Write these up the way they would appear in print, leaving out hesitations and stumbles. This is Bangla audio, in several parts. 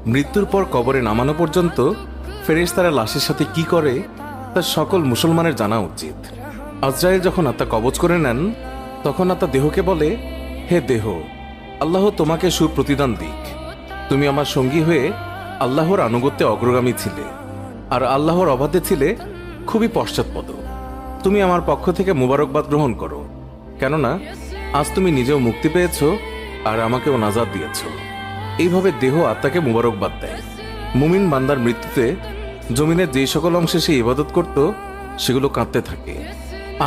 মৃত্যুর পর কবরে নামানো পর্যন্ত ফেরেশতারা লাশের সাথে কি করে তা সকল মুসলমানের জানা উচিত। আজরাইল যখন আত্মা কবজ করে নেন তখন আত্মা দেহকে বলে, হে দেহ, আল্লাহ তোমাকে সুপ্রতিদান দিক। তুমি আমার সঙ্গী হয়ে আল্লাহর আনুগত্যে অগ্রগামী ছিলে, আর আল্লাহর অবাধ্যে ছিলে খুবই পশ্চাৎপদ। তুমি আমার পক্ষ থেকে মুবারকবাদ গ্রহণ করো, কেননা আজ তুমি নিজেও মুক্তি পেয়েছ আর আমাকেও নাজাত দিয়েছ। এইভাবে দেহ আত্মাকে মুবারকবাদ দেয়। মুমিন বান্দার মৃত্যুতে জমিনের যেই সকল অংশে সে ইবাদত করত সেগুলো কাঁদতে থাকে।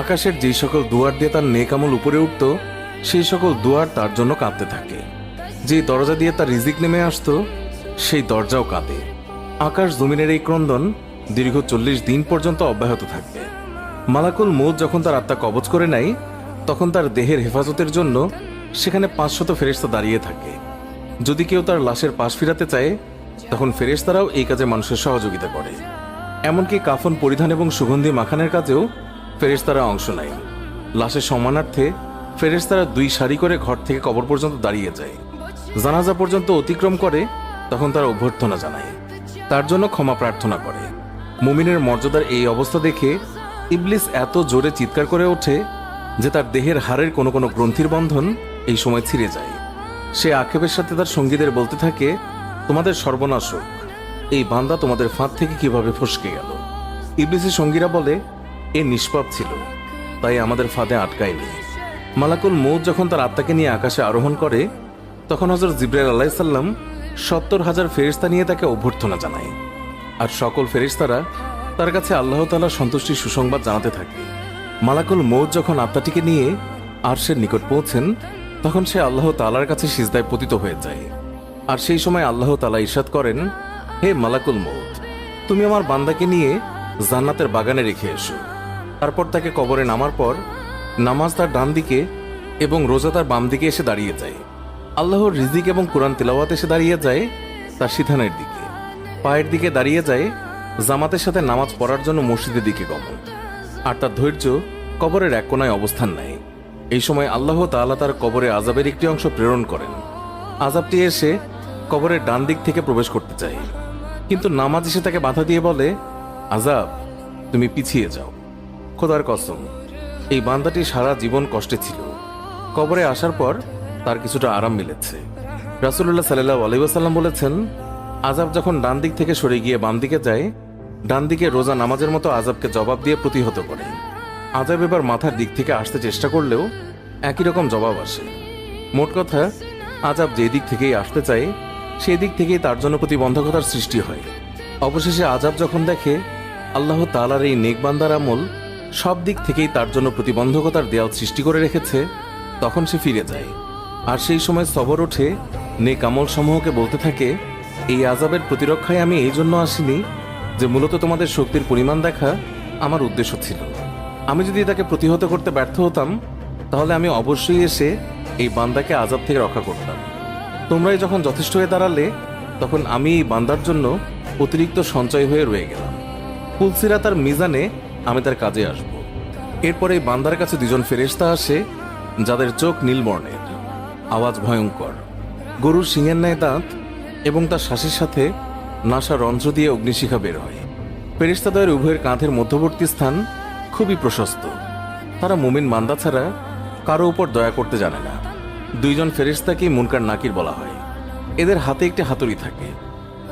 আকাশের যেই সকল দুয়ার দিয়ে তার নেক আমল উপরে উঠত সেই সকল দুয়ার তার জন্য কাঁদতে থাকে। যেই দরজা দিয়ে তার রিজিক নেমে আসতো সেই দরজাও কাঁদে। আকাশ জমিনের এই ক্রন্দন দীর্ঘ 40 দিন পর্যন্ত অব্যাহত থাকবে। মালাকুল মউত যখন তার আত্মা কবজ করে নেয় তখন তার দেহের হেফাজতের জন্য সেখানে 500 ফেরেশতা দাঁড়িয়ে থাকে। যদি কেউ তার লাশের পাশ ফিরাতে চায় তখন ফেরেশতারাও এই কাজে মানুষের সহযোগিতা করে। এমনকি কাফন পরিধান এবং সুগন্ধি মাখানের কাজেও ফেরেশতারা অংশ নেয়। লাশের সম্মানার্থে ফেরেশতারা 2 সারি করে ঘর থেকে কবর পর্যন্ত দাঁড়িয়ে যায়। জানাজা পর্যন্ত অতিক্রম করে তখন তারা অভ্যর্থনা জানায়, তার জন্য ক্ষমা প্রার্থনা করে। মুমিনের মর্যাদার এই অবস্থা দেখে ইবলিস এত জোরে চিৎকার করে ওঠে যে তার দেহের হাড়ের কোনো কোনো গ্রন্থির বন্ধন এই সময় ছিঁড়ে যায়। সে আক্ষেপের সাথে তার সঙ্গীদের বলতে থাকে, তোমাদের সর্বনাশ হোক, এই বান্দা তোমাদের ফাঁদ থেকে কিভাবে ফসকে গেল। ইবলিসের সঙ্গীরা বলে, এ নিষ্পাপ ছিল, তাই আমাদের ফাঁদে আটকায়নি। মালাকুল মউত যখন তার আত্মাকে নিয়ে আকাশে আরোহণ করে তখন হযরত জিবরাইল আলাইহিস সালাম 70,000 ফেরেশতা নিয়ে তাকে অভ্যর্থনা জানায়। আর সকল ফেরেশতারা তার কাছে আল্লাহ তাআলার সন্তুষ্টির সুসংবাদ জানাতে থাকে। মালাকুল মউত যখন আত্মাটিকে নিয়ে আরশের নিকট পৌঁছেন তখন সে আল্লাহ তাআলার কাছে সিজদায় পতিত হয়ে যায়। আর সেই সময় আল্লাহ তাআলা ইরশাদ করেন, হে মালাকুল মউত, তুমি আমার বান্দাকে নিয়ে জান্নাতের বাগানে রেখে এসো। তারপর তাকে কবরে নামার পর নামাজ তার ডান দিকে এবং রোজা তার বাম দিকে এসে দাঁড়িয়ে যায়। আল্লাহর রিজিক এবং কোরআন তিলাওয়াত এসে দাঁড়িয়ে যায় তার সিথানের দিকে। পায়ের দিকে দাঁড়িয়ে যায় জামাতের সাথে নামাজ পড়ার জন্য মসজিদের দিকে গমন। আর তার ধৈর্য কবরের এক কোনায় অবস্থান নেয়। এই সময় আল্লাহ তাআলা তার কবরে আযাবের একটি অংশ প্রেরণ করেন। আযাবটি এসে কবরের ডান দিক থেকে প্রবেশ করতে চায়, কিন্তু নামাজ এসে তাকে বাধা দিয়ে বলে, আযাব, তুমি পিছিয়ে যাও। খোদার কসম, এই বান্দাটি সারা জীবন কষ্টে ছিল, কবরে আসার পর তার কিছুটা আরাম মিলেছে। রাসূলুল্লাহ সাল্লাল্লাহু আলাইহি ওয়াসাল্লাম বলেছেন, আযাব যখন ডান দিক থেকে সরে গিয়ে বাম দিকে যায়, ডান দিকে রোজা নামাজের মতো আযাবকে জবাব দিয়ে প্রতিহত করে। আযাব এবার মাথার দিক থেকে আসতে চেষ্টা করলেও একই রকম জবাব আসে। মোট কথা, আযাব যে দিক থেকেই আসতে চায় সেই দিক থেকেই তার জন্য প্রতিবন্ধকতার সৃষ্টি হয়। অবশেষে আযাব যখন দেখে আল্লাহ তাআলার এই নেক বান্দার আমল সব দিক থেকেই তার জন্য প্রতিবন্ধকতার দেয়াল সৃষ্টি করে রেখেছে তখন সে ফিরে যায়। আর সেই সময় সবর ওঠে নেক আমল সমূহকে বলতে থাকে, এই আযাবের প্রতিরক্ষায় আমি এই জন্য আসিনি যে মূলত তোমাদের শক্তির পরিমাণ দেখা আমার উদ্দেশ্য ছিল। আমি যদি তাকে প্রতিহত করতে ব্যর্থ হতাম তাহলে আমি অবশ্যই এসে এই বান্দাকে আযাব থেকে রক্ষা করতাম। তোমরাই যখন যথেষ্ট হয়ে দাঁড়ালে তখন আমি এই বান্দার জন্য অতিরিক্ত সঞ্চয় হয়ে রয়ে গেলাম। পুলসিরাত আর মিজানে আমি তার কাজে আসব। এরপরে এই বান্দার কাছে 2 জন ফেরেশতা আসে যাদের চোখ নীল বর্ণের, আওয়াজ ভয়ঙ্কর, গরুর শিঙের ন্যায় দাঁত এবং তার শ্বাসের সাথে নাসা রন্ধ্র দিয়ে অগ্নিশিখা বের হয়। ফেরেশতাদের উভয়ের কাঁধের মধ্যবর্তী স্থান খুবই প্রশস্ত। তারা মুমিন বান্দা ছাড়া কারো উপর দয়া করতে জানে না। 2 জন ফেরেশতাকে মুনকার নাকির বলা হয়। এদের হাতে একটি হাতুড়ি থাকে।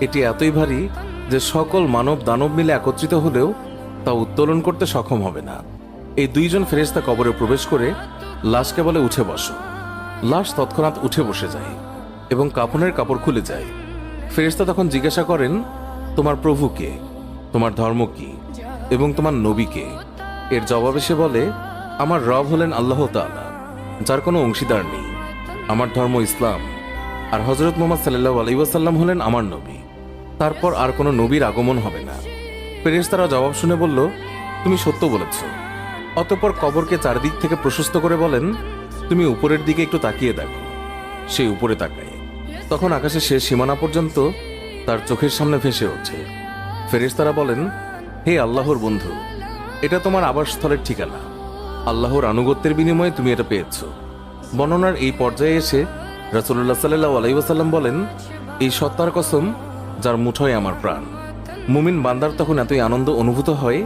এটি এতই ভারী যে সকল মানব দানব মিলে একত্রিত হলেও তা উত্তোলন করতে সক্ষম হবে না। এই 2 জন ফেরেশতা কবরে প্রবেশ করে লাশকে বলে, উঠে বসো। লাশ তৎক্ষণাৎ উঠে বসে যায় এবং কাফনের কাপড় খুলে যায়। ফেরেশতা তখন জিজ্ঞাসা করেন, তোমার প্রভু কে, তোমার ধর্ম কি এবং তোমার নবী কে? এর জবাবে সে বলে, আমার রব হলেন আল্লাহ তাআলা, যার কোনো অংশীদার নেই। আমার ধর্ম ইসলাম, আর হযরত মুহাম্মদ সাল্লাল্লাহু আলাইহি ওয়াসাল্লাম হলেন আমার নবী। তারপর আর কোনো নবীর আগমন হবে না। ফেরেশতারা জবাব শুনে বলল, তুমি সত্য বলেছ। অতঃপর কবরকে চারদিক থেকে প্রশস্ত করে বলেন, তুমি উপরের দিকে একটু তাকিয়ে দেখো। সে উপরে তাকায়, তখন আকাশে শেষ সীমানা পর্যন্ত তার চোখের সামনে ভেসে ওঠে। ফেরেশতারা বলেন, হে আল্লাহর বন্ধু, এটা তোমার আবাসস্থলের ঠিকানা। আল্লাহর আনুগত্যের বিনিময়ে তুমি এটা পেয়েছ। বর্ণনার এই পর্যায়ে এসে রাসূলুল্লাহ সাল্লাল্লাহু আলাইহি ওয়াসাল্লাম বলেন, এই সত্তার কসম, যার মুঠোয় আমার প্রাণ। মুমিন বান্দার তখন এতই আনন্দ অনুভূত হয়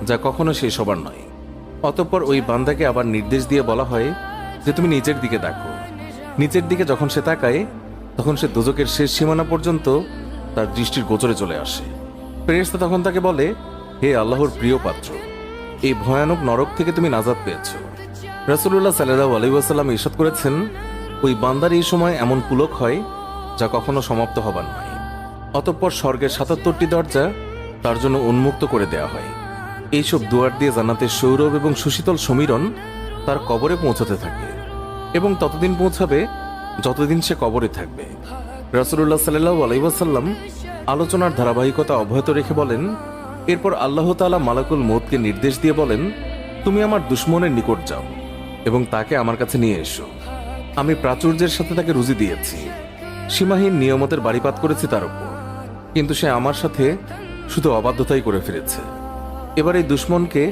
যা কখনো শেষ হবার নয়। অতঃপর ওই বান্দাকে আবার নির্দেশ দিয়ে বলা হয় যে তুমি নিচের দিকে দেখো। নিচের দিকে যখন সে তাকায় তখন সে দোজকের শেষ সীমানা পর্যন্ত তার দৃষ্টির গোচরে চলে আসে। ফেরেশতা তখন তাকে বলে, হে আল্লাহর প্রিয় পাত্র, এই ভয়ানক নরক থেকে তুমি নাজাত পেয়েছ। রাসূলুল্লাহ সাল্লাল্লাহু আলাইহি ওয়াসাল্লাম ইরশাদ করেছেন, ওই বান্দার এই সময় এমন পুলক হয় যা কখনো সমাপ্ত হবার নয়। অতঃপর স্বর্গের ৭৭টি দরজা তার জন্য উন্মুক্ত করে দেয়া হয়। এইসব দুয়ার দিয়ে জান্নাতের সৌরভ এবং সুশীতল সমীরণ তার কবরে পৌঁছাতে থাকে এবং ততদিন পৌঁছাবে যতদিন সে কবরে থাকবে। রাসূলুল্লাহ সাল্লাল্লাহু আলাইহি ওয়াসাল্লাম আলোচনার ধারাবাহিকতা অব্যাহত রেখে বলেন, এরপর আল্লাহ তাআলা মালাকুল মউতকে নির্দেশ দিয়ে বলেন, তুমি আমার দুশমনের নিকট যাও এবং তাকে আমার কাছে নিয়ে এসো। আমি প্রাচুর্যের সাথে তাকে রুজি দিয়েছি, সীমাহীন নিয়ামতের বাড়িপাত করেছি তার উপর, কিন্তু সে আমার সাথে শুধু অবাধ্যতাই করে ফিরেছে। এবার এই দুশমনকে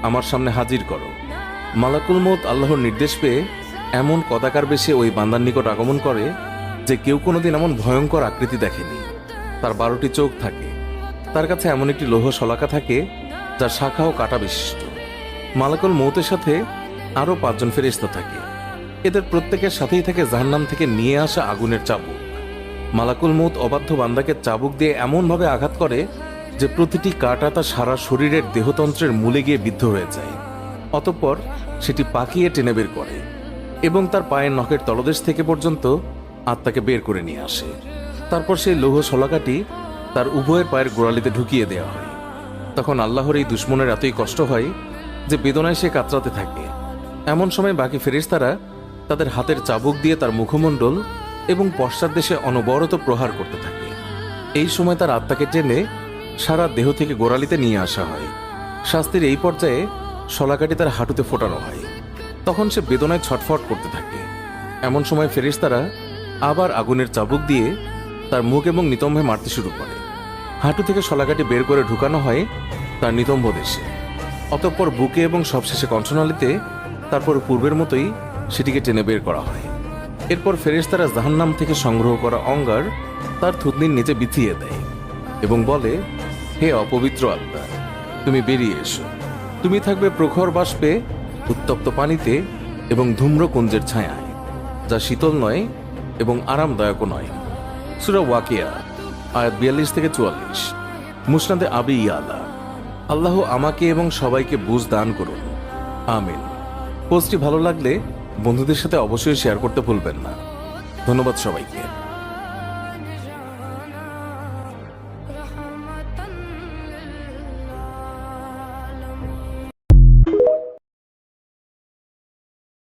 আমার সামনে হাজির করো। মালাকুল মউত আল্লাহর নির্দেশ পেয়ে এমন কদাকার বেশে ওই বান্দার নিকট আগমন করে যে কেউ কোনোদিন এমন ভয়ঙ্কর আকৃতি দেখেনি। তার 12টি চোখ থাকে, তার কাছে এমন একটি লৌহ শলাকা থাকে যার শাখা ও কাঁটা বিশিষ্ট। মালাকুল মউতের সাথে আরও 5 জন ফেরেশতা থাকে। এদের প্রত্যেকের সাথেই থাকে জাহান্নাম থেকে নিয়ে আসা আগুনের চাবুক। মালাকুল মউত অবাধ্য বান্দাকে চাবুক দিয়ে এমনভাবে আঘাত করে যে প্রতিটি কাঁটা তার সারা শরীরের দেহতন্ত্রের মূলে গিয়ে বিদ্ধ হয়ে যায়। অতঃপর সেটি পাকিয়ে টেনে বের করে এবং তার পায়ের নখের তলদেশ থেকে পর্যন্ত আত্মাকে বের করে নিয়ে আসে। তারপর সেই লৌহ শলাকাটি তার উভয়ের পায়ের গোড়ালিতে ঢুকিয়ে দেওয়া হয়। তখন আল্লাহর এই দুশমনের এতই কষ্ট হয় যে বেদনায় সে কাতরাতে থাকে। এমন সময় বাকি ফেরেশতারা তাদের হাতের চাবুক দিয়ে তার মুখমণ্ডল এবং পশ্চাৎ দেশে অনবরত প্রহার করতে থাকে। এই সময় তার আত্মাকে টেনে সারা দেহ থেকে গোড়ালিতে নিয়ে আসা হয়। শাস্তির এই পর্যায়ে শলাকাটি তার হাঁটুতে ফোটানো হয়। তখন সে বেদনায় ছটফট করতে থাকে। এমন সময় ফেরেশতারা আবার আগুনের চাবুক দিয়ে তার মুখ এবং নিতম্বে মারতে শুরু করে। হাঁটু থেকে শলাকাটি বের করে ঢুকানো হয় তার নিতম্ব দেশে। অতঃপর বুকে এবং সবশেষে কণ্ঠনালীতে, তারপর পূর্বের মতোই সেটিকে টেনে বের করা হয়। এরপর ফেরেশতারা জাহান্নাম থেকে সংগ্রহ করা অঙ্গার তার থুতনির নিচে বিছিয়ে দেয় এবং বলে, হে অপবিত্র আত্মা, তুমি বেরিয়ে এসো। তুমি থাকবে প্রখর বাষ্পে, উত্তপ্ত পানিতে এবং ধূম্রকুঞ্জের ছায়ায়, যা শীতল নয় এবং আরামদায়কও নয়। সূরা ওয়াকিয়া আয়াত 42 থেকে 44। মুসনাদে আবি ইয়ালা। আল্লাহ আমাকে এবং সবাইকে বুঝ দান করুন, আমিন। পোস্টটি ভালো লাগলে বন্ধুদের সাথে অবশ্যই শেয়ার করতে ভুলবেন না। ধন্যবাদ সবাইকে।